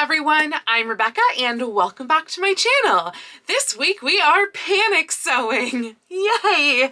everyone, I'm Rebecca and welcome back to my channel. This week we are panic sewing. Yay!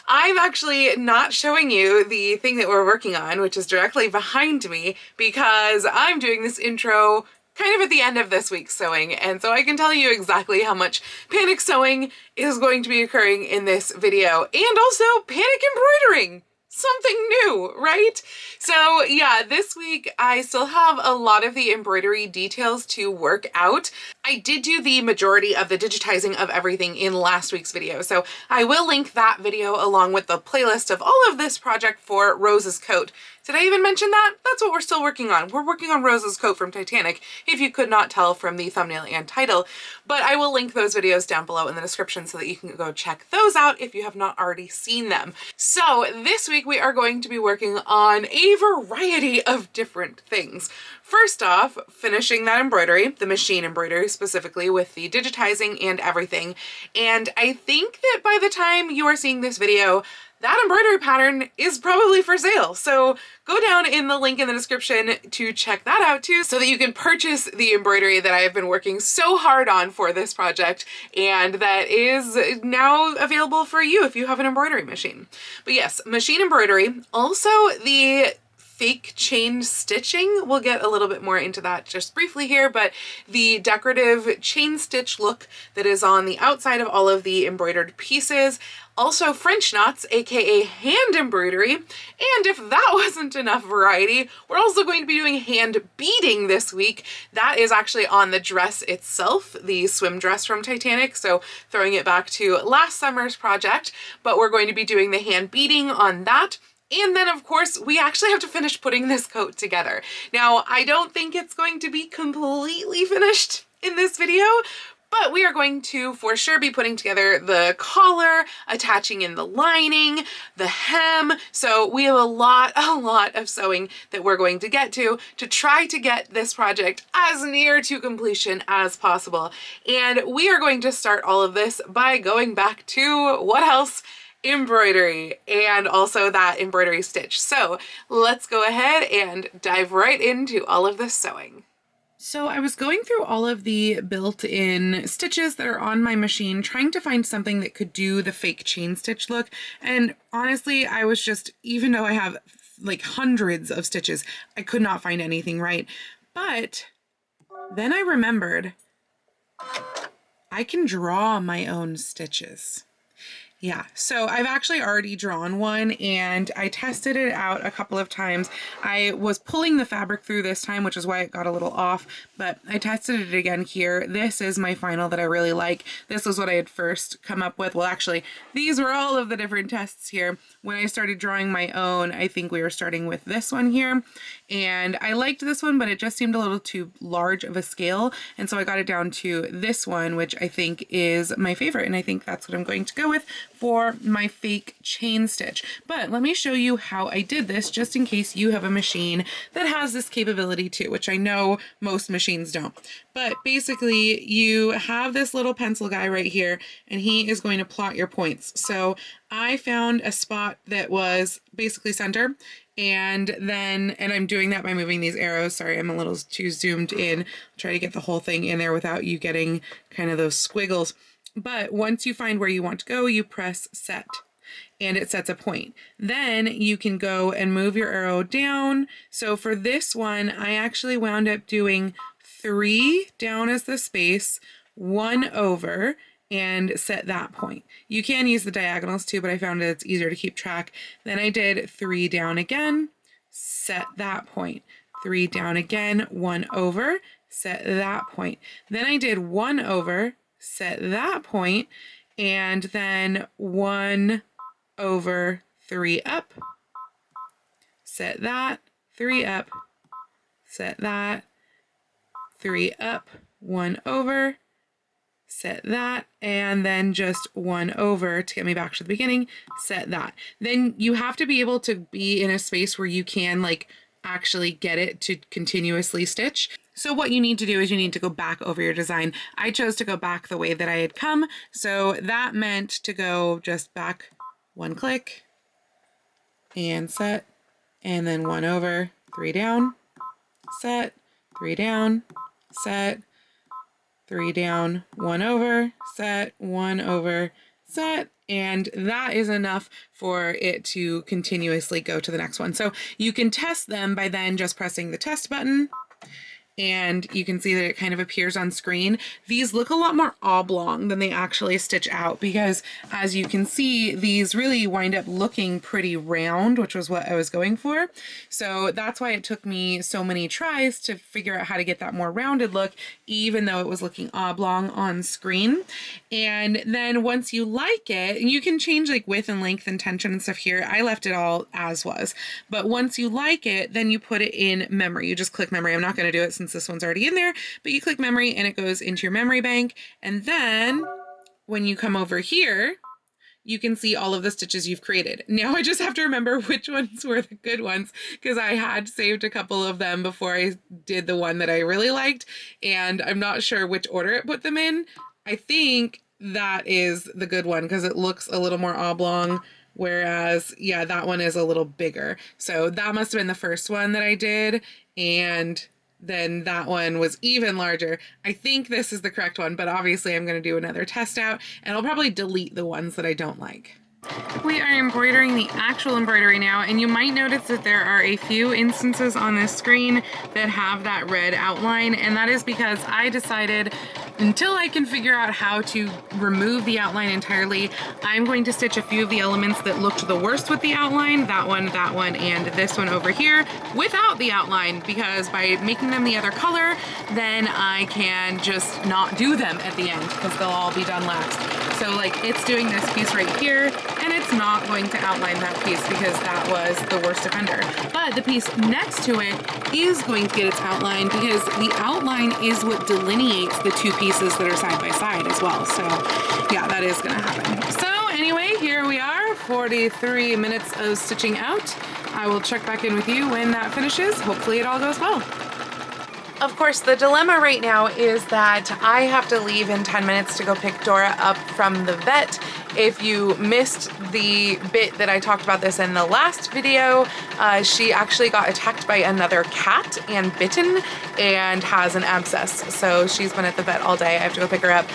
I'm actually not showing you the thing that we're working on, which is directly behind me, because I'm doing this intro kind of at the end of this week's sewing, and so I can tell you exactly how much panic sewing is going to be occurring in this video, and also panic embroidering. Something new, right? So yeah, this week I still have a lot of the embroidery details to work out. I did do the majority of the digitizing of everything in last week's video, so I will link that video along with the playlist of all of this project for Rose's coat. Did I even mention that? That's what we're still working on. We're working on Rose's coat from Titanic, if you could not tell from the thumbnail and title, but I will link those videos down below in the description so that you can go check those out if you have not already seen them. So this week we are going to be working on a variety of different things. First off, finishing that embroidery, the machine embroidery specifically, with the digitizing and everything. And I think that by the time you are seeing this video, that embroidery pattern is probably for sale. So go down in the link in the description to check that out too, so that you can purchase the embroidery that I have been working so hard on for this project and that is now available for you if you have an embroidery machine. But yes, machine embroidery. Also the fake chain stitching. We'll get a little bit more into that just briefly here, but the decorative chain stitch look that is on the outside of all of the embroidered pieces. Also French knots, aka hand embroidery, and if that wasn't enough variety, we're also going to be doing hand beading this week. That is actually on the dress itself, the swim dress from Titanic, so throwing it back to last summer's project, but we're going to be doing the hand beading on that. And then of course, we actually have to finish putting this coat together. Now, I don't think it's going to be completely finished in this video, but we are going to for sure be putting together the collar, attaching in the lining, the hem. So we have a lot of sewing that we're going to get to try to get this project as near to completion as possible. And we are going to start all of this by going back to what else? Embroidery, and also that embroidery stitch. So let's go ahead and dive right into all of this sewing. So I was going through all of the built-in stitches that are on my machine, trying to find something that could do the fake chain stitch look. And honestly, I was just, even though I have like hundreds of stitches, I could not find anything right. But then I remembered I can draw my own stitches. Yeah, so I've actually already drawn one and I tested it out a couple of times. I was pulling the fabric through this time, which is why it got a little off, but I tested it again here. This is my final that I really like. This was what I had first come up with. Well, actually, these were all of the different tests here. When I started drawing my own, I think we were starting with this one here. And I liked this one, but it just seemed a little too large of a scale. And so I got it down to this one, which I think is my favorite. And I think that's what I'm going to go with for my fake chain stitch. But let me show you how I did this, just in case you have a machine that has this capability too, which I know most machines don't. But basically you have this little pencil guy right here, and he is going to plot your points. So I found a spot that was basically center, and I'm doing that by moving these arrows. Sorry, I'm a little too zoomed in. I'll try to get the whole thing in there without you getting kind of those squiggles. But once you find where you want to go, you press set and it sets a point. Then you can go and move your arrow down. So for this one, I actually wound up doing 3 down as the space, 1 over, and set that point. You can use the diagonals too, but I found it's easier to keep track. Then I did 3 down again, set that point. 3 down again, 1 over, set that point. Then I did 1 over, set that point, and then 1 over, 3 up, set that, 3 up, set that, 3 up, 1 over, set that, and then just 1 over to get me back to the beginning, set that. Then you have to be able to be in a space where you can like actually get it to continuously stitch. So what you need to do is you need to go back over your design. I chose to go back the way that I had come, so that meant to go just back 1 click and set, and then 1 over, 3 down, set, 3 down, set, 3 down, 1 over, set, 1 over, set, and that is enough for it to continuously go to the next one. So you can test them by then just pressing the test button, and you can see that it kind of appears on screen. These look a lot more oblong than they actually stitch out because, as you can see, these really wind up looking pretty round, which was what I was going for. So that's why it took me so many tries to figure out how to get that more rounded look, even though it was looking oblong on screen. And then once you like it, you can change like width and length and tension and stuff here. I left it all as was. But once you like it, then you put it in memory. You just click memory. I'm not going to do it since this one's already in there, but you click memory and it goes into your memory bank. And then when you come over here, you can see all of the stitches you've created. Now I just have to remember which ones were the good ones because I had saved a couple of them before I did the one that I really liked, and I'm not sure which order it put them in. I think that is the good one because it looks a little more oblong, whereas, yeah, that one is a little bigger. So that must have been the first one that I did, and then that one was even larger. I think this is the correct one, but obviously I'm going to do another test out, and I'll probably delete the ones that I don't like. We are embroidering the actual embroidery now, and you might notice that there are a few instances on this screen that have that red outline, and that is because I decided until I can figure out how to remove the outline entirely, I'm going to stitch a few of the elements that looked the worst with the outline, that one, and this one over here, without the outline, because by making them the other color, then I can just not do them at the end, because they'll all be done last. So like, it's doing this piece right here, and it's not going to outline that piece because that was the worst offender. But the piece next to it is going to get its outline because the outline is what delineates the two pieces that are side by side as well. So yeah, that is gonna happen. So anyway, here we are, 43 minutes of stitching out. I will check back in with you when that finishes. Hopefully it all goes well. Of course, the dilemma right now is that I have to leave in 10 minutes to go pick Dora up from the vet. If you missed the bit that I talked about this in the last video, she actually got attacked by another cat and bitten and has an abscess. So she's been at the vet all day. I have to go pick her up.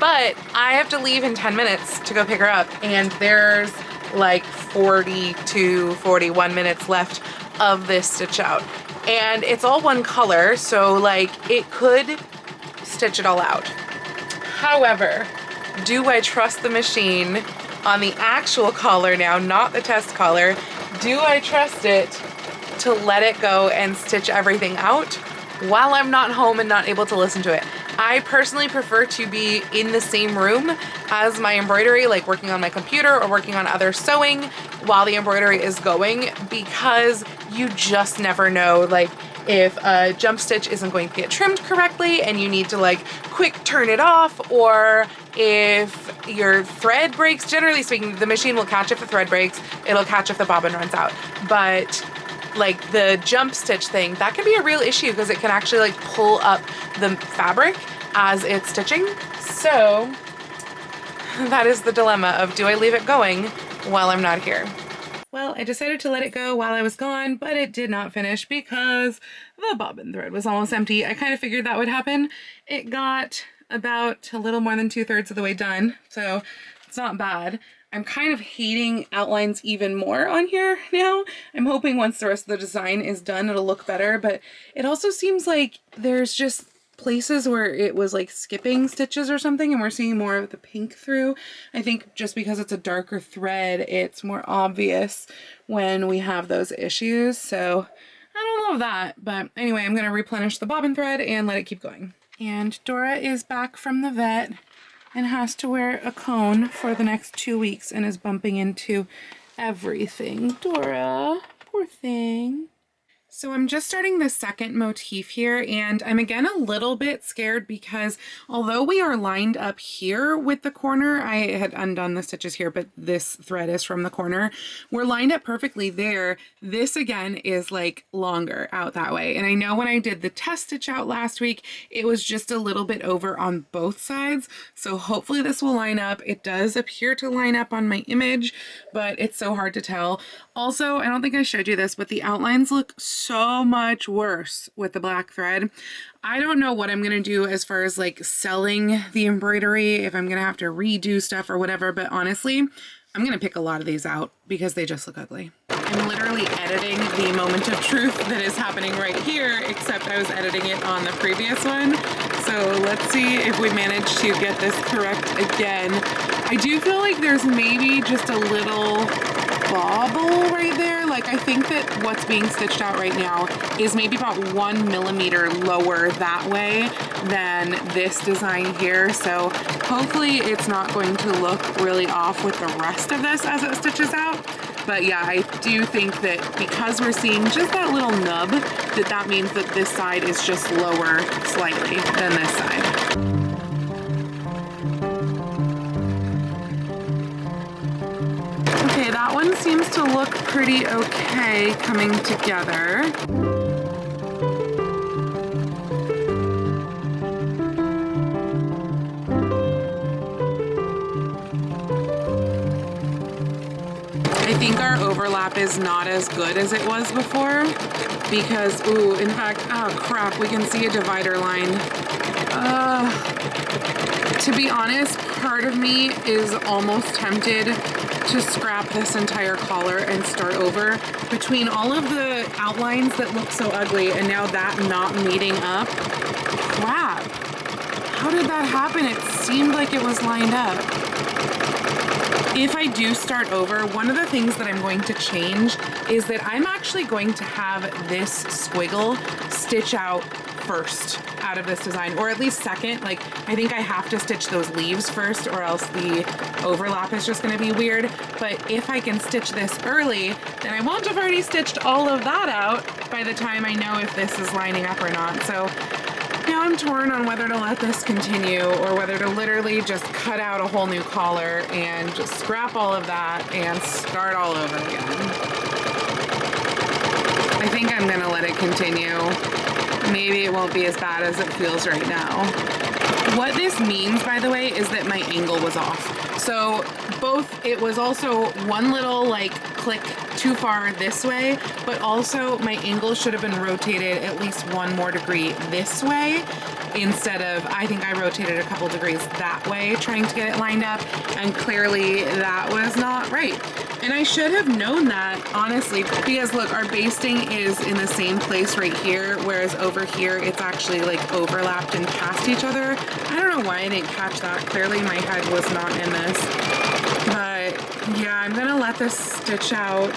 But I have to leave in 10 minutes to go pick her up, and there's like 41 minutes left of this stitch out. And it's all one color, so like it could stitch it all out. However, do I trust the machine on the actual collar now, not the test collar? Do I trust it to let it go and stitch everything out while I'm not home and not able to listen to it? I personally prefer to be in the same room as my embroidery, like working on my computer or working on other sewing while the embroidery is going, because you just never know, like if a jump stitch isn't going to get trimmed correctly and you need to like quick turn it off, or if your thread breaks. Generally speaking, the machine will catch if the thread breaks, it'll catch if the bobbin runs out. But like the jump stitch thing, that can be a real issue because it can actually like pull up the fabric as it's stitching. So that is the dilemma of, do I leave it going while I'm not here? Well, I decided to let it go while I was gone, but it did not finish because the bobbin thread was almost empty. I kind of figured that would happen. It got about a little more than 2/3 of the way done, so it's not bad. I'm kind of hating outlines even more on here now. I'm hoping once the rest of the design is done, it'll look better, but it also seems like there's just places where it was like skipping stitches or something, and we're seeing more of the pink through. I think just because it's a darker thread, it's more obvious when we have those issues. So I don't love that, but anyway, I'm gonna replenish the bobbin thread and let it keep going. And Dora is back from the vet and has to wear a cone for the next 2 weeks and is bumping into everything. Dora, poor thing. So I'm just starting the second motif here, and I'm again a little bit scared because although we are lined up here with the corner, I had undone the stitches here, but this thread is from the corner. We're lined up perfectly there. This again is like longer out that way. And I know when I did the test stitch out last week, it was just a little bit over on both sides. So hopefully this will line up. It does appear to line up on my image, but it's so hard to tell. Also, I don't think I showed you this, but the outlines look so much worse with the black thread. I don't know what I'm gonna do as far as like selling the embroidery, if I'm gonna have to redo stuff or whatever, but honestly, I'm gonna pick a lot of these out because they just look ugly. I'm literally editing the moment of truth that is happening right here, except I was editing it on the previous one. So let's see if we manage to get this correct again. I do feel like there's maybe just a little bobble right there. Like I think that what's being stitched out right now is maybe about 1 millimeter lower that way than this design here. So hopefully it's not going to look really off with the rest of this as it stitches out. But yeah, I do think that because we're seeing just that little nub, that means that this side is just lower slightly than this side. Okay, that one seems to look pretty okay coming together. I think our overlap is not as good as it was before because, ooh, in fact, oh crap, we can see a divider line. To be honest, part of me is almost tempted to scrap this entire collar and start over. Between all of the outlines that look so ugly and now that not meeting up, crap. How did that happen? It seemed like it was lined up. If I do start over, one of the things that I'm going to change is that I'm actually going to have this squiggle stitch out first out of this design, or at least second. Like I think I have to stitch those leaves first or else the overlap is just going to be weird. But if I can stitch this early, then I won't have already stitched all of that out by the time I know if this is lining up or not. So now I'm torn on whether to let this continue or whether to literally just cut out a whole new collar and just scrap all of that and start all over again. I think I'm gonna let it continue. Maybe it won't be as bad as it feels right now. What this means, by the way, is that my angle was off. So both, it was also one little like click too far this way, but also my angle should have been rotated at least 1 more degree this way instead of, I think I rotated a couple degrees that way trying to get it lined up, and clearly that was not right. And I should have known that, honestly, because look, our basting is in the same place right here, whereas over here it's actually like overlapped and past each other. I don't know why I didn't catch that. Clearly my head was not in this. But yeah, I'm gonna let this stitch out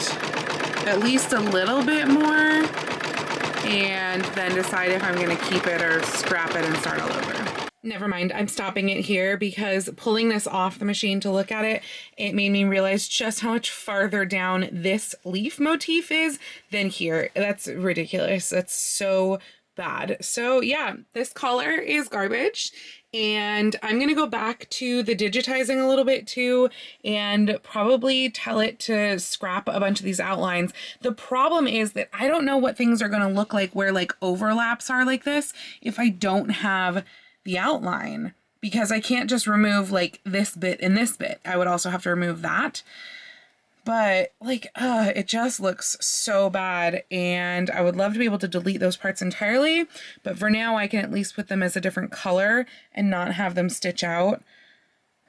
at least a little bit more and then decide if I'm gonna keep it or scrap it and start all over. Never mind, I'm stopping it here because pulling this off the machine to look at it, it made me realize just how much farther down this leaf motif is than here. That's ridiculous. That's so bad. So yeah, this collar is garbage. And I'm going to go back to the digitizing a little bit too and probably tell it to scrap a bunch of these outlines. The problem is that I don't know what things are going to look like where like overlaps are like this if I don't have the outline, because I can't just remove like this bit and this bit. I would also have to remove that. But like, it just looks so bad, and I would love to be able to delete those parts entirely, but for now I can at least put them as a different color and not have them stitch out.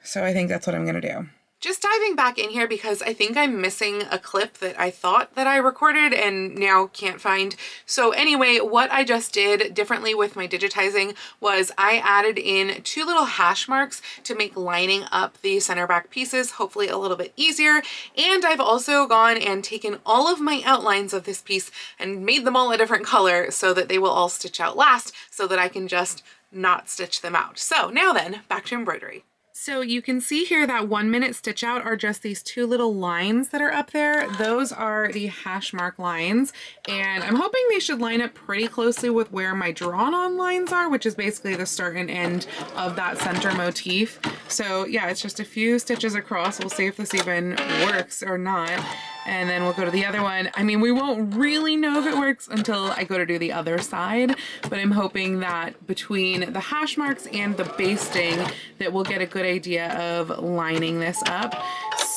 So I think that's what I'm gonna do. Just diving back in here because I think I'm missing a clip that I thought that I recorded and now can't find. So anyway, what I just did differently with my digitizing was I added in 2 little hash marks to make lining up the center back pieces hopefully a little bit easier. And I've also gone and taken all of my outlines of this piece and made them all a different color so that they will all stitch out last so that I can just not stitch them out. So now then, back to embroidery. So you can see here that 1 minute stitch out are just these 2 little lines that are up there. Those are the hash mark lines, and I'm hoping they should line up pretty closely with where my drawn on lines are, which is basically the start and end of that center motif. So yeah, it's just a few stitches across. We'll see if this even works or not. And then we'll go to the other one. I mean, we won't really know if it works until I go to do the other side, but I'm hoping that between the hash marks and the basting that we'll get a good idea of lining this up.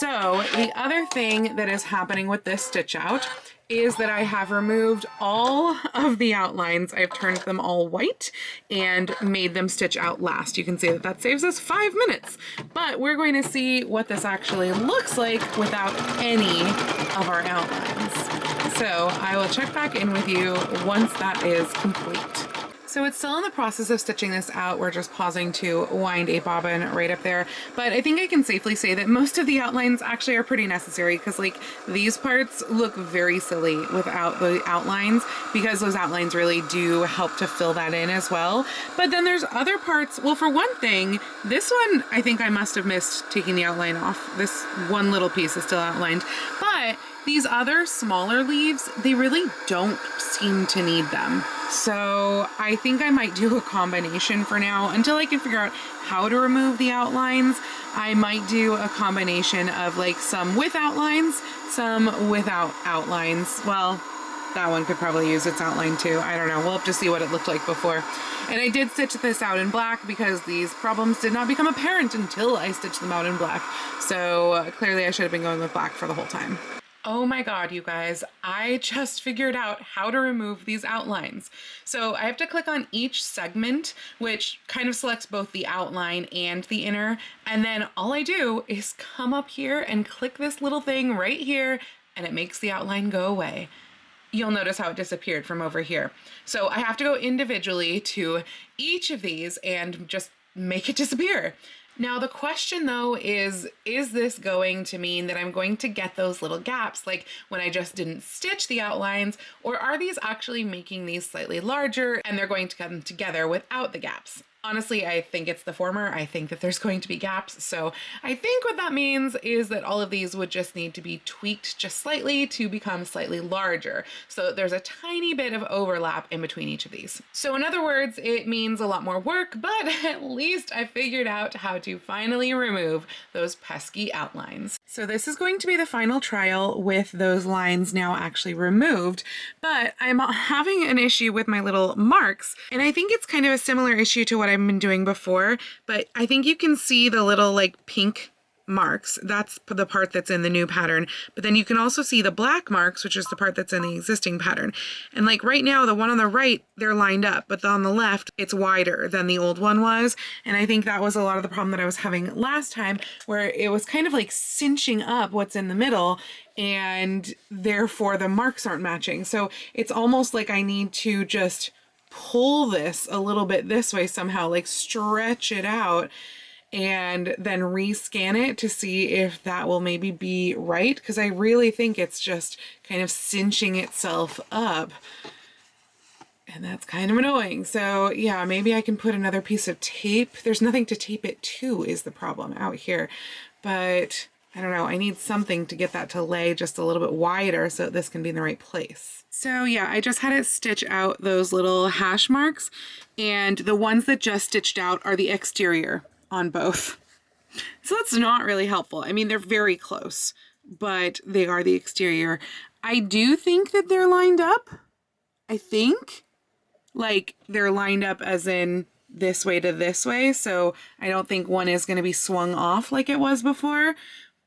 So the other thing that is happening with this stitch out is that I have removed all of the outlines. I've turned them all white and made them stitch out last. You can see that that saves us 5 minutes, but we're going to see what this actually looks like without any of our outlines. So I will check back in with you once that is complete. So it's still in the process of stitching this out. We're just pausing to wind a bobbin right up there. But I think I can safely say that most of the outlines actually are pretty necessary, because like these parts look very silly without the outlines, because those outlines really do help to fill that in as well. But then there's other parts. Well, for one thing, this one, I think I must have missed taking the outline off. This one little piece is still outlined, but these other smaller leaves, they really don't seem to need them. So I think I might do a combination for now until I can figure out how to remove the outlines. I might do a combination of like some with outlines, some without outlines. Well, that one could probably use its outline too. I don't know. We'll have to see what it looked like before. And I did stitch this out in black because these problems did not become apparent until I stitched them out in black. So clearly I should have been going with black for the whole time. Oh my God, you guys, I just figured out how to remove these outlines. So I have to click on each segment, which kind of selects both the outline and the inner. And then all I do is come up here and click this little thing right here, and it makes the outline go away. You'll notice how it disappeared from over here. So I have to go individually to each of these and just make it disappear. Now the question though is this going to mean that I'm going to get those little gaps like when I just didn't stitch the outlines, or are these actually making these slightly larger and they're going to come together without the gaps? Honestly, I think it's the former. I think that there's going to be gaps. So I think what that means is that all of these would just need to be tweaked just slightly to become slightly larger. So there's a tiny bit of overlap in between each of these. So in other words, it means a lot more work, but at least I figured out how to finally remove those pesky outlines. So this is going to be the final trial with those lines now actually removed, but I'm having an issue with my little marks. And I think it's kind of a similar issue to what I've been doing before, but I think you can see the little like pink marks. That's the part that's in the new pattern, but then you can also see the black marks, which is the part that's in the existing pattern. And like right now, the one on the right, they're lined up, but on the left, it's wider than the old one was. And I think that was a lot of the problem that I was having last time, where it was kind of like cinching up what's in the middle, and therefore the marks aren't matching. So it's almost like I need to just pull this a little bit this way somehow, like stretch it out and then rescan it to see if that will maybe be right, because I really think it's just kind of cinching itself up, and that's kind of annoying. So yeah, maybe I can put another piece of tape. There's nothing to tape it to is the problem out here, but I don't know, I need something to get that to lay just a little bit wider so that this can be in the right place. So yeah, I just had it stitch out those little hash marks, and the ones that just stitched out are the exterior on both. So that's not really helpful. I mean, they're very close, but they are the exterior. I do think that they're lined up. I think like they're lined up as in this way to this way. So I don't think one is going to be swung off like it was before,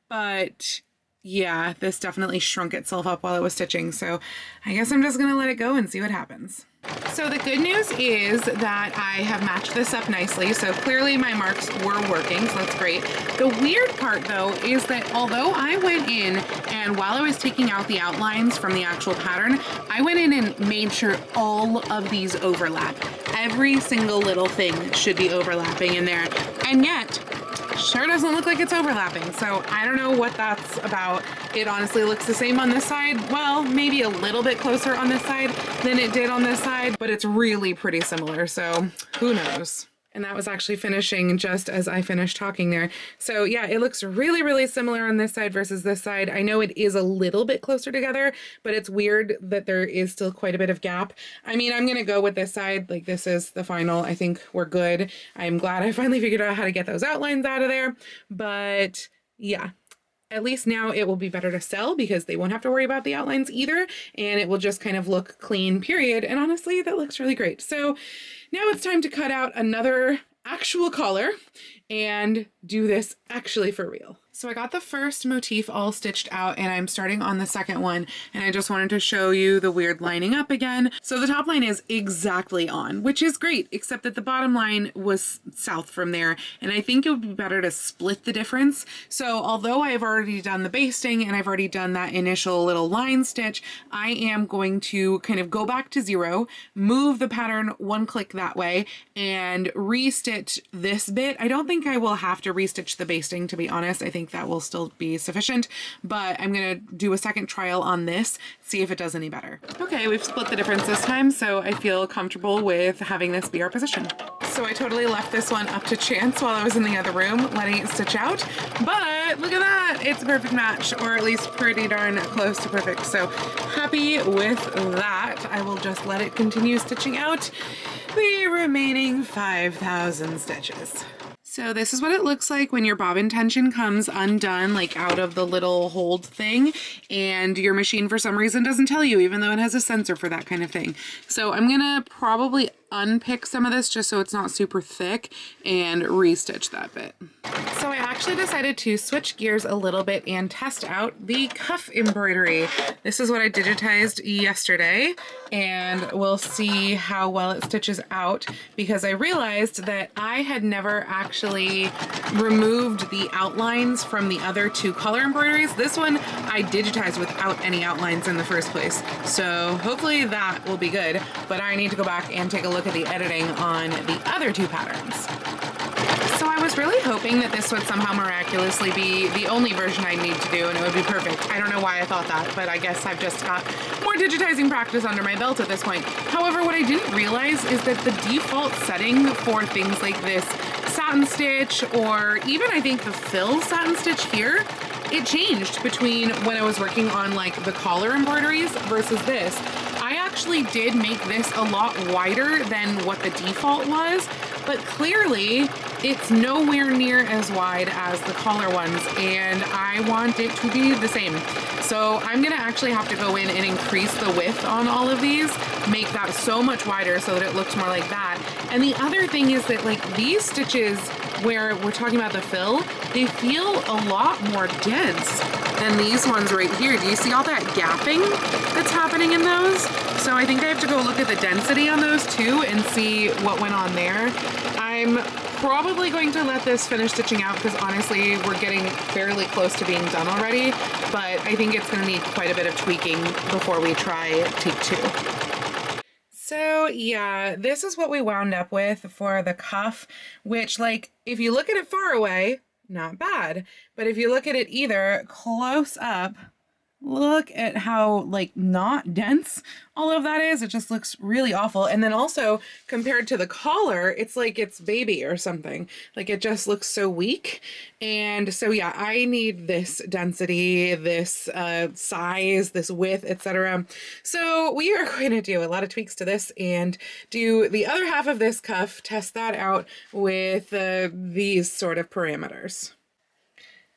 but yeah, this definitely shrunk itself up while it was stitching. So I guess I'm just going to let it go and see what happens. So the good news is that I have matched this up nicely. So clearly my marks were working, so that's great. The weird part though is that although I went in and while I was taking out the outlines from the actual pattern, I went in and made sure all of these overlap. Every single little thing should be overlapping in there. And yet, sure doesn't look like it's overlapping. So I don't know what that's about. It honestly looks the same on this side. Well, maybe a little bit closer on this side than it did on this side, but it's really pretty similar. So who knows? And that was actually finishing just as I finished talking there. So yeah, it looks really, really similar on this side versus this side. I know it is a little bit closer together, but it's weird that there is still quite a bit of gap. I mean, I'm gonna go with this side. Like this is the final. I think we're good. I'm glad I finally figured out how to get those outlines out of there. But yeah, at least now it will be better to sell because they won't have to worry about the outlines either. And it will just kind of look clean, period. And honestly, that looks really great. So now it's time to cut out another actual collar and do this actually for real. So I got the first motif all stitched out and I'm starting on the second one, and I just wanted to show you the weird lining up again. So the top line is exactly on, which is great, except that the bottom line was south from there, and I think it would be better to split the difference. So although I've already done the basting and I've already done that initial little line stitch, I am going to kind of go back to 0, move the pattern 1 click that way, and restitch this bit. I don't think I will have to restitch the basting, to be honest. I think that will still be sufficient, but I'm gonna do a second trial on this, see if it does any better. Okay, we've split the difference this time, so I feel comfortable with having this be our position. So I totally left this one up to chance while I was in the other room, letting it stitch out, but look at that, it's a perfect match, or at least pretty darn close to perfect. So happy with that. I will just let it continue stitching out the remaining 5,000 stitches. So this is what it looks like when your bobbin tension comes undone, like out of the little hold thing, and your machine for some reason doesn't tell you, even though it has a sensor for that kind of thing. So I'm gonna probably unpick some of this just so it's not super thick and restitch that bit. So I actually decided to switch gears a little bit and test out the cuff embroidery. This is what I digitized yesterday, and we'll see how well it stitches out, because I realized that I had never actually removed the outlines from the other 2 color embroideries. This one I digitized without any outlines in the first place, so hopefully that will be good, but I need to go back and take a look at the editing on the other 2 patterns. So I was really hoping that this would somehow miraculously be the only version I need to do and it would be perfect. I don't know why I thought that, but I guess I've just got more digitizing practice under my belt at this point. However, what I didn't realize is that the default setting for things like this satin stitch, or even I think the fill satin stitch here, it changed between when I was working on like the collar embroideries versus this. I actually did make this a lot wider than what the default was, but clearly it's nowhere near as wide as the collar ones, and I want it to be the same. So I'm gonna actually have to go in and increase the width on all of these, make that so much wider so that it looks more like that. And the other thing is that like these stitches where we're talking about the fill, they feel a lot more dense than these ones right here. Do you see all that gapping that's happening in those? So I think I have to go look at the density on those too and see what went on there. I'm probably going to let this finish stitching out because honestly we're getting fairly close to being done already, but I think it's going to need quite a bit of tweaking before we try take 2. So yeah, this is what we wound up with for the cuff, which like if you look at it far away, not bad, but if you look at it either close up, look at how like not dense all of that is. It just looks really awful. And then also compared to the collar, it's like it's baby or something. Like it just looks so weak. And so yeah, I need this density, this size, this width, etc. So we are going to do a lot of tweaks to this and do the other half of this cuff, test that out with these sort of parameters.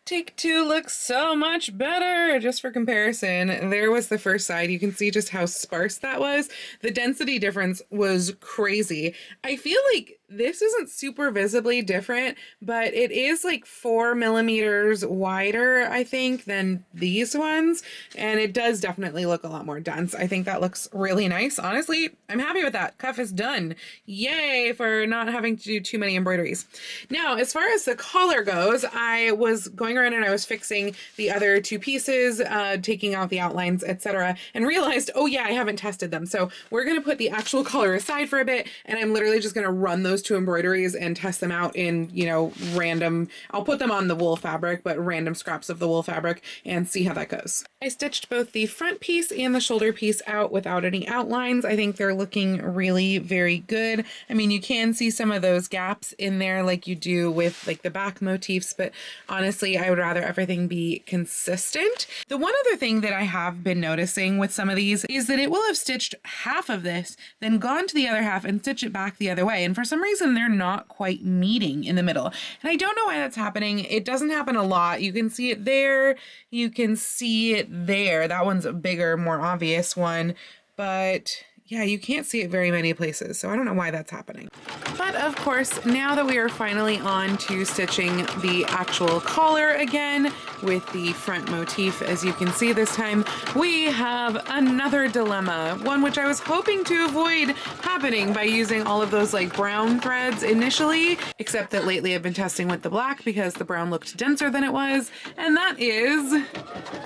Take 2 looks so much better. Just for comparison, there was the first side. You can see just how sparse that was. The density difference was crazy. I feel like this isn't super visibly different, but it is like 4 millimeters wider, I think, than these ones. And it does definitely look a lot more dense. I think that looks really nice. Honestly, I'm happy with that. Cuff is done. Yay for not having to do too many embroideries. Now, as far as the collar goes, I was going around and I was fixing the other 2 pieces, taking out the outlines, etc., and realized, oh yeah, I haven't tested them. So we're going to put the actual collar aside for a bit, and I'm literally just going to run those 2 embroideries and test them out in, you know, random, I'll put them on the wool fabric, but random scraps of the wool fabric, and see how that goes. I stitched both the front piece and the shoulder piece out without any outlines. I think they're looking really very good. I mean, you can see some of those gaps in there like you do with like the back motifs, but honestly, I would rather everything be consistent. The one other thing that I have been noticing with some of these is that it will have stitched half of this, then gone to the other half and stitch it back the other way. And for some reason, they're not quite meeting in the middle. And I don't know why that's happening. It doesn't happen a lot. You can see it there. You can see it there. That one's a bigger, more obvious one. But Yeah, you can't see it very many places, so I don't know why that's happening. But of course, now that we are finally on to stitching the actual collar again with the front motif, as you can see this time, we have another dilemma, one which I was hoping to avoid happening by using all of those like brown threads initially, except that lately I've been testing with the black because the brown looked denser than it was, and that is,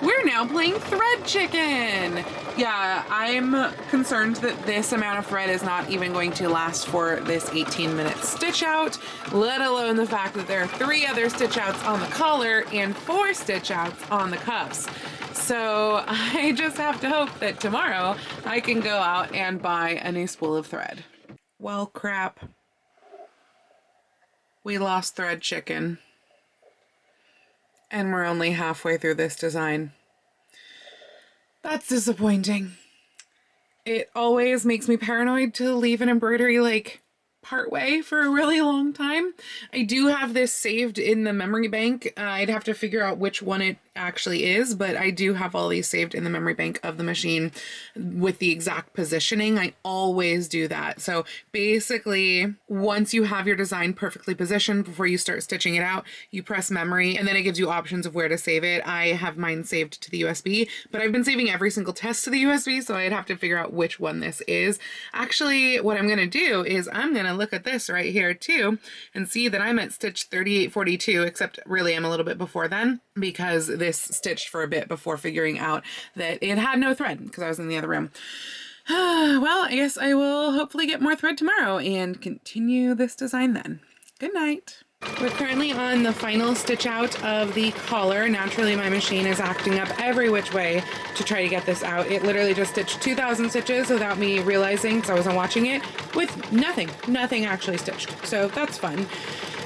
we're now playing thread chicken. Yeah, I'm concerned that this amount of thread is not even going to last for this 18-minute stitch out, let alone the fact that there are 3 other stitch outs on the collar and 4 stitch outs on the cuffs. So I just have to hope that tomorrow I can go out and buy a new spool of thread. Well, crap. We lost thread chicken. And we're only halfway through this design. That's disappointing. It always makes me paranoid to leave an embroidery like part way for a really long time. I do have this saved in the memory bank. I'd have to figure out which one it actually is, but I do have all these saved in the memory bank of the machine with the exact positioning. I always do that. So basically, once you have your design perfectly positioned before you start stitching it out, you press memory and then it gives you options of where to save it. I have mine saved to the USB, but I've been saving every single test to the USB, so I'd have to figure out which one this is. Actually, what I'm gonna do is I'm gonna look at this right here too and see that I'm at stitch 3842, except really I'm a little bit before then because this stitched for a bit before figuring out that it had no thread because I was in the other room. Well, I guess I will hopefully get more thread tomorrow and continue this design then. Good night. We're currently on the final stitch out of the collar. Naturally, my machine is acting up every which way to try to get this out. It literally just stitched 2,000 stitches without me realizing, because I wasn't watching it, with nothing actually stitched. So that's fun.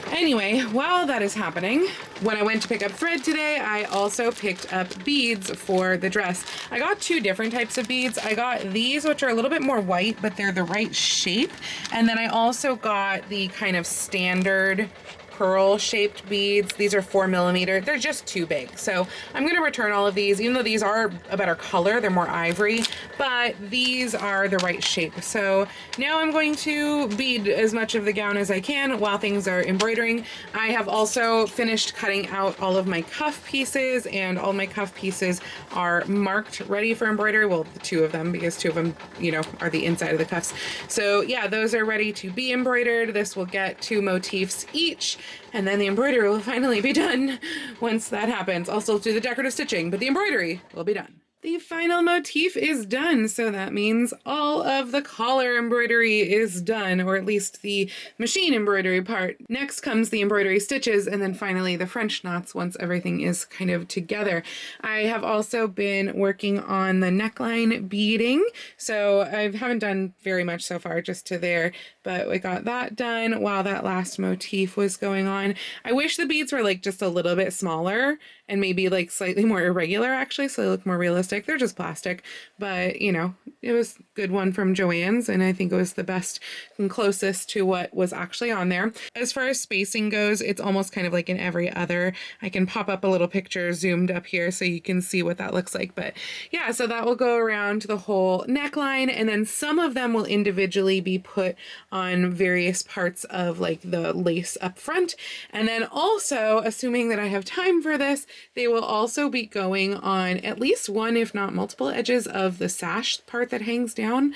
Anyway, while that is happening, when I went to pick up thread today, I also picked up beads for the dress. I got 2 different types of beads. I got these, which are a little bit more white, but they're the right shape. And then I also got the kind of standard pearl shaped beads. These are 4mm. They're just too big. So I'm going to return all of these, even though these are a better color, they're more ivory, but these are the right shape. So now I'm going to bead as much of the gown as I can while things are embroidering. I have also finished cutting out all of my cuff pieces, and all my cuff pieces are marked ready for embroidery. Well, 2 of them, because 2 of them, you know, are the inside of the cuffs. So yeah, those are ready to be embroidered. This will get 2 motifs each, and then the embroidery will finally be done once that happens. I'll still do the decorative stitching, but the embroidery will be done. The final motif is done, so that means all of the collar embroidery is done, or at least the machine embroidery part. Next comes the embroidery stitches, and then finally the French knots once everything is kind of together. I have also been working on the neckline beading, so I haven't done very much so far, just to there, but we got that done while that last motif was going on. I wish the beads were like just a little bit smaller and maybe like slightly more irregular actually, so they look more realistic. They're just plastic, but you know, it was a good one from Joann's, and I think it was the best and closest to what was actually on there. As far as spacing goes, it's almost kind of like in every other. I can pop up a little picture zoomed up here so you can see what that looks like. But yeah, so that will go around the whole neckline, and then some of them will individually be put on various parts of like the lace up front. And then also, assuming that I have time for this, they will also be going on at least one, if not multiple edges of the sash part that hangs down.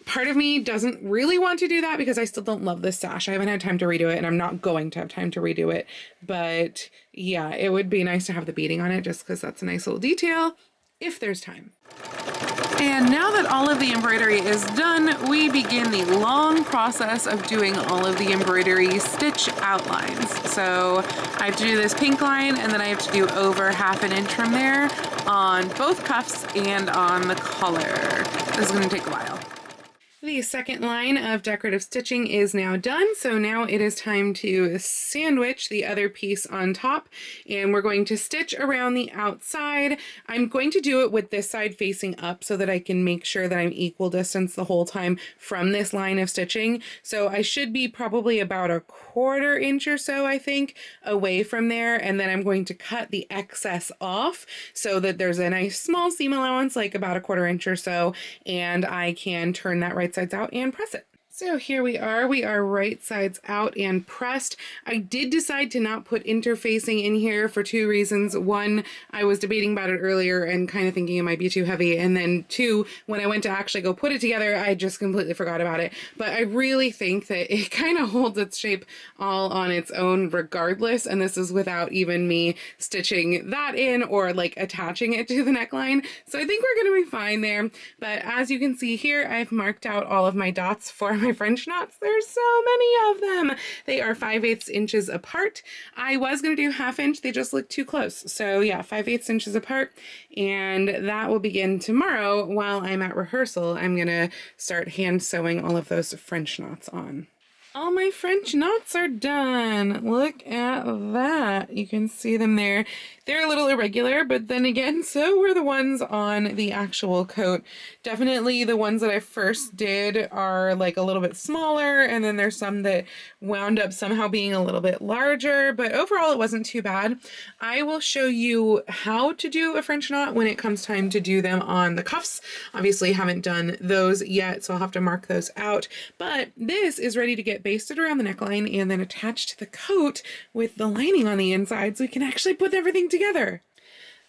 Part of me doesn't really want to do that because I still don't love this sash. I haven't had time to redo it, and I'm not going to have time to redo it. But yeah, it would be nice to have the beading on it just because that's a nice little detail if there's time. And now that all of the embroidery is done, we begin the long process of doing all of the embroidery stitch outlines. So I have to do this pink line, and then I have to do over 1/2 inch from there on both cuffs and on the collar. This is going to take a while. The second line of decorative stitching is now done, so now it is time to sandwich the other piece on top, and we're going to stitch around the outside. I'm going to do it with this side facing up so that I can make sure that I'm equal distance the whole time from this line of stitching. So I should be probably about a 1/4 inch or so, I think, away from there, and then I'm going to cut the excess off so that there's a nice small seam allowance, like about a 1/4 inch or so, and I can turn that right sides out and press it. So here we are right sides out and pressed. I did decide to not put interfacing in here for 2 reasons. One, I was debating about it earlier and kind of thinking it might be too heavy. And then 2, when I went to actually go put it together, I just completely forgot about it. But I really think that it kind of holds its shape all on its own regardless. And this is without even me stitching that in or like attaching it to the neckline. So I think we're going to be fine there. But as you can see here, I've marked out all of my dots for my French knots. There's so many of them. They are 5/8 inches apart. I was going to do 1/2 inch. They just look too close. So yeah, 5/8 inches apart. And that will begin tomorrow while I'm at rehearsal. I'm going to start hand sewing all of those French knots on. All my French knots are done. Look at that. You can see them there. They're a little irregular, but then again, so were the ones on the actual coat. Definitely the ones that I first did are like a little bit smaller, and then there's some that wound up somehow being a little bit larger, but overall it wasn't too bad. I will show you how to do a French knot when it comes time to do them on the cuffs. Obviously haven't done those yet, so I'll have to mark those out, but this is ready to get basted around the neckline and then attached to the coat with the lining on the inside so we can actually put everything together.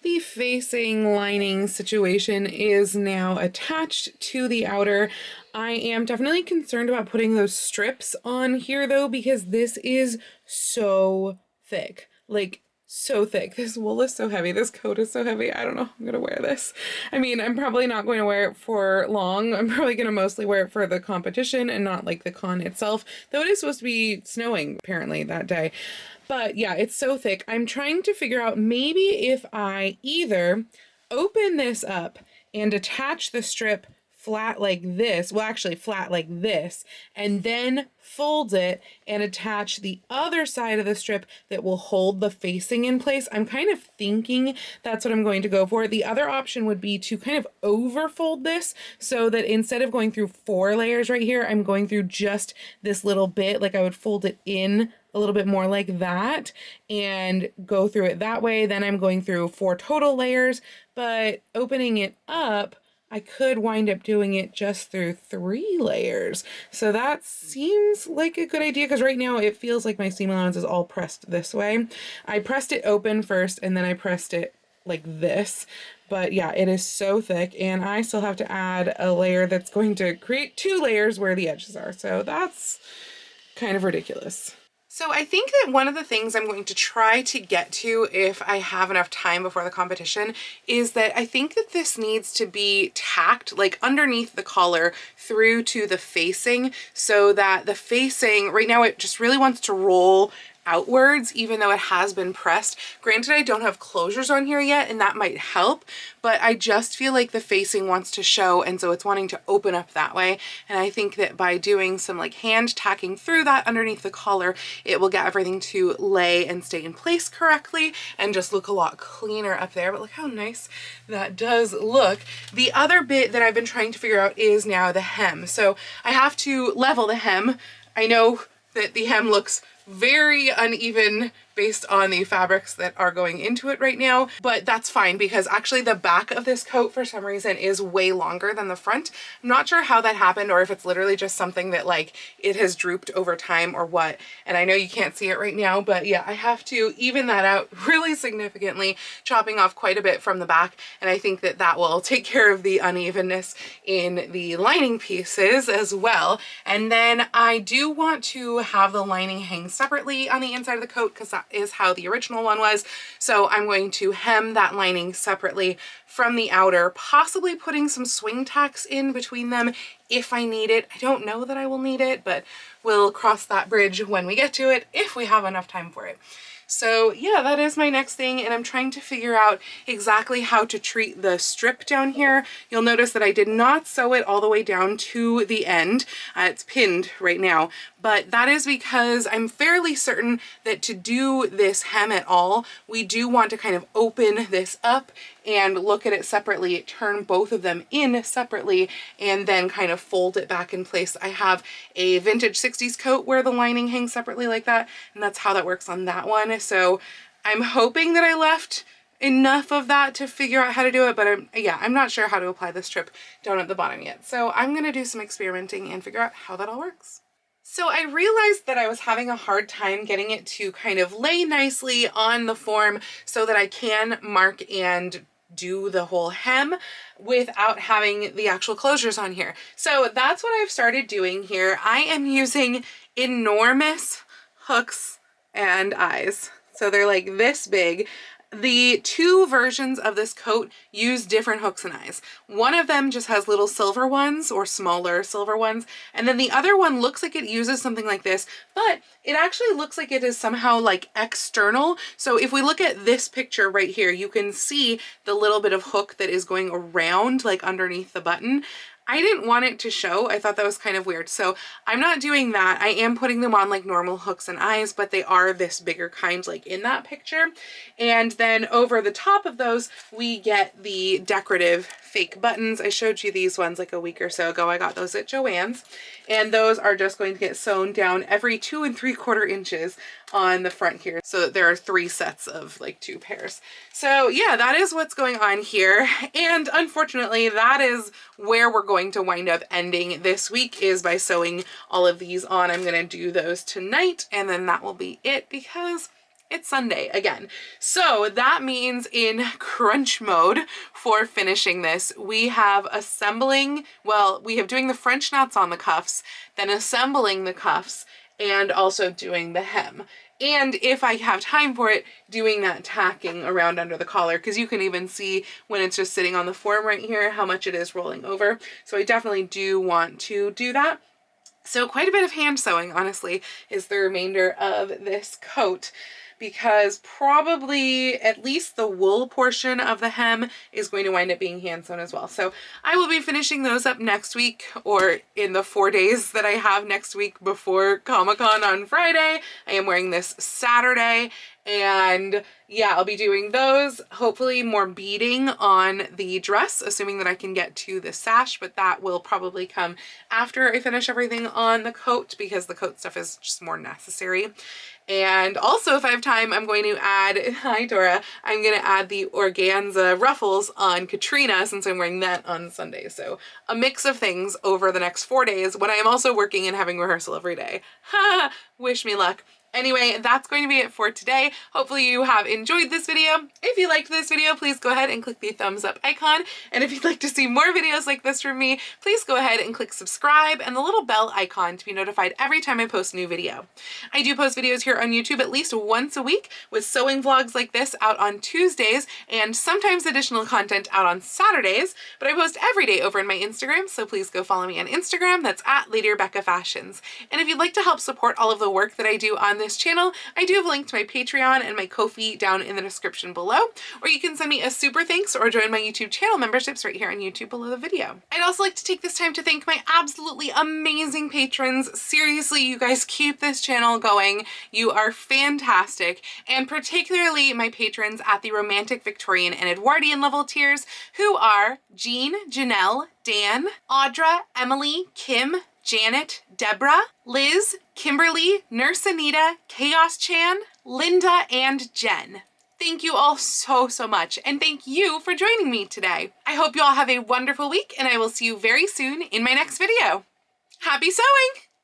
The facing lining situation is now attached to the outer. I am definitely concerned about putting those strips on here though, because this is so thick. Like, so thick. This wool is so heavy. This coat is so heavy. I don't know. I'm gonna wear this. I mean, I'm probably not going to wear it for long. I'm probably gonna mostly wear it for the competition and not like the con itself, though it is supposed to be snowing apparently that day. But yeah, it's so thick. I'm trying to figure out maybe if I either open this up and attach the strip flat like this, well actually flat like this, and then fold it and attach the other side of the strip that will hold the facing in place. I'm kind of thinking that's what I'm going to go for. The other option would be to kind of overfold this so that instead of going through 4 layers right here, I'm going through just this little bit, like I would fold it in a little bit more like that and go through it that way. Then I'm going through 4 total layers, but opening it up, I could wind up doing it just through 3 layers. So that seems like a good idea because right now it feels like my seam allowance is all pressed this way. I pressed it open first and then I pressed it like this. But yeah, it is so thick and I still have to add a layer that's going to create 2 layers where the edges are. So that's kind of ridiculous. So I think that one of the things I'm going to try to get to if I have enough time before the competition is that I think that this needs to be tacked like underneath the collar through to the facing so that the facing, right now it just really wants to roll outwards even though it has been pressed. Granted, I don't have closures on here yet and that might help, but I just feel like the facing wants to show and so it's wanting to open up that way. And I think that by doing some like hand tacking through that underneath the collar, it will get everything to lay and stay in place correctly and just look a lot cleaner up there. But look how nice that does look. The other bit that I've been trying to figure out is now the hem. So I have to level the hem. I know that the hem looks very uneven based on the fabrics that are going into it right now, but that's fine because actually the back of this coat for some reason is way longer than the front. I'm not sure how that happened or if it's literally just something that like it has drooped over time or what. And I know you can't see it right now, but yeah, I have to even that out really significantly, chopping off quite a bit from the back. And I think that that will take care of the unevenness in the lining pieces as well. And then I do want to have the lining hang separately on the inside of the coat because that is how the original one was. So I'm going to hem that lining separately from the outer, possibly putting some swing tacks in between them if I need it. I don't know that I will need it, but we'll cross that bridge when we get to it, if we have enough time for it. So yeah, that is my next thing, and I'm trying to figure out exactly how to treat the strip down here. You'll notice that I did not sew it all the way down to the end. It's pinned right now, but that is because I'm fairly certain that to do this hem at all, we do want to kind of open this up and look at it separately, turn both of them in separately, and then kind of fold it back in place. I have a vintage 60s coat where the lining hangs separately like that, and that's how that works on that one. So I'm hoping that I left enough of that to figure out how to do it, but I'm not sure how to apply the strip down at the bottom yet. So I'm gonna do some experimenting and figure out how that all works. So I realized that I was having a hard time getting it to kind of lay nicely on the form so that I can mark and do the whole hem without having the actual closures on here. So that's what I've started doing here. I am using enormous hooks and eyes. So they're like this big. The two versions of this coat use different hooks and eyes. One of them just has little silver ones or smaller silver ones, and then the other one looks like it uses something like this, but it actually looks like it is somehow like external. So if we look at this picture right here, you can see the little bit of hook that is going around like underneath the button. I didn't want it to show. I thought that was kind of weird. So I'm not doing that. I am putting them on like normal hooks and eyes, but they are this bigger kind like in that picture. And then over the top of those, we get the decorative fake buttons. I showed you these ones like a week or so ago. I got those at Joann's, and those are just going to get sewn down every 2 3/4 inches on the front here. So that there are 3 sets of like 2 pairs. So yeah, that is what's going on here. And unfortunately, that is where we're going to wind up ending this week, is by sewing all of these on. I'm going to do those tonight, and then that will be it because it's Sunday again. So that means in crunch mode for finishing this, we have we have doing the French knots on the cuffs, then assembling the cuffs, and also doing the hem. And if I have time for it, doing that tacking around under the collar, because you can even see when it's just sitting on the form right here how much it is rolling over. So I definitely do want to do that. So quite a bit of hand sewing, honestly, is the remainder of this coat, because probably at least the wool portion of the hem is going to wind up being hand sewn as well. So I will be finishing those up next week, or in the 4 days that I have next week before Comic-Con on Friday. I am wearing this Saturday, and yeah, I'll be doing those. Hopefully more beading on the dress, assuming that I can get to the sash, but that will probably come after I finish everything on the coat, because the coat stuff is just more necessary. And also, if I have time, I'm going to add, hi Dora, I'm going to add the organza ruffles on Katrina, since I'm wearing that on Sunday. So a mix of things over the next 4 days, when I am also working and having rehearsal every day. Ha! Wish me luck. Anyway, that's going to be it for today. Hopefully you have enjoyed this video. If you liked this video, please go ahead and click the thumbs up icon. And if you'd like to see more videos like this from me, please go ahead and click subscribe and the little bell icon to be notified every time I post a new video. I do post videos here on YouTube at least once a week, with sewing vlogs like this out on Tuesdays, and sometimes additional content out on Saturdays, but I post every day over in my Instagram, so please go follow me on Instagram. That's at Lady Rebecca Fashions. And if you'd like to help support all of the work that I do on this channel, I do have a link to my Patreon and my Ko-fi down in the description below, or you can send me a super thanks or join my YouTube channel memberships right here on YouTube below the video. I'd also like to take this time to thank my absolutely amazing patrons. Seriously, you guys keep this channel going. You are fantastic, and particularly my patrons at the Romantic, Victorian, and Edwardian level tiers, who are Jean, Janelle, Dan, Audra, Emily, Kim, Janet, Deborah, Liz, Kimberly, Nurse Anita, Chaos Chan, Linda, and Jen. Thank you all so much, and thank you for joining me today. I hope you all have a wonderful week, and I will see you very soon in my next video. Happy sewing!